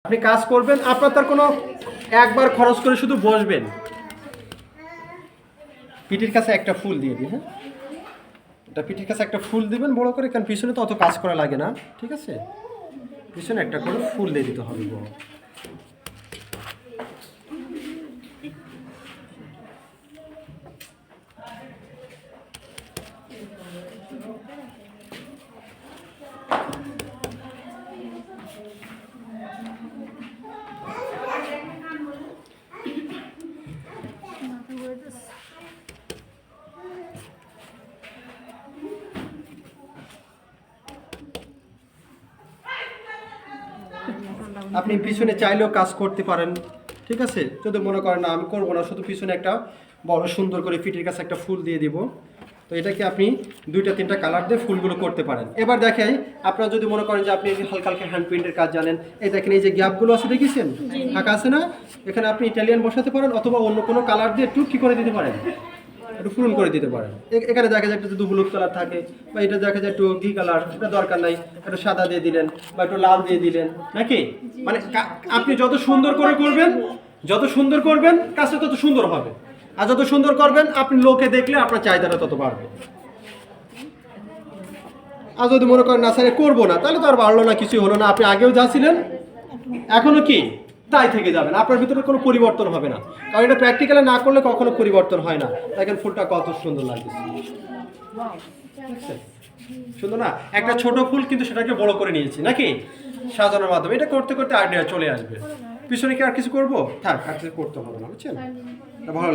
আপনি কাজ করবেন, আপনার তার কোনো একবার খরচ করে শুধু বসবেন, পিঠির কাছে একটা ফুল দিয়ে দিন। হ্যাঁ, এটা পিঠির কাছে একটা ফুল দিবেন বড় করে, কারণ পিছনে তো অত কাজ করা লাগে না। ঠিক আছে, পিছনে একটা করে ফুল দিয়ে দিতে হবে বড়। আপনি পিছনে চাইলেও কাজ করতে পারেন। ঠিক আছে, যদি মনে করেন না আমি করবো না, শুধু পিছনে একটা বড় সুন্দর করে পিঠের কাছে একটা ফুল দিয়ে দিব, তো এটাকে আপনি 2-3টা কালার দিয়ে ফুলগুলো করতে পারেন। এবার দেখাই, আপনারা যদি মনে করেন যে আপনি হালকা হালকা হ্যান্ড পেইন্টের কাজ জানেন, এই দেখেন এই যে গ্যাপগুলো আছে দেখেছেন, ফাঁকা আছে না, এখানে আপনি ইটালিয়ান বসাতে পারেন, অথবা অন্য কোনো কালার দিয়ে একটু কি করে দিতে পারেন, একটু পূরণ করে দিতে পারেন। এখানে দেখা যায় একটু হলুদ কালার থাকে, বা এটা দেখা যায় একটু ঘি কালার, এটা দরকার নাই, একটু সাদা দিয়ে দিলেন বা একটু লাল দিয়ে দিলেন, নাকি? মানে আপনি যত সুন্দর করে করবেন, যত সুন্দর করবেন কাজটা তত সুন্দর হবে, আর যত সুন্দর করবেন আপনি লোকে দেখলে আপনার চাহিদাটা তত বাড়বে। আর যদি মনে করেন না স্যার করবো না, তাহলে তো আর বাড়লো না, কিছুই হলো না, আপনি আগেও যা ছিলেন এখনো কি তাই থেকে যাবেন, আপনার ভিতরে কোনো পরিবর্তন হবে না, কারণ এটা প্র্যাকটিক্যালে না করলে কখনো পরিবর্তন হয় না। দেখেন ফুলটা কত সুন্দর লাগছে, সুন্দর না? একটা ছোট ফুল কিন্তু সেটাকে বড় করে নিয়েছি, নাকি সাজানোর মাধ্যমে। এটা করতে করতে আইডিয়া চলে আসবে। পিছনে কি আর কিছু করবো? থাক, আর কিছু করতে হবে না, বুঝছেন? ভালো।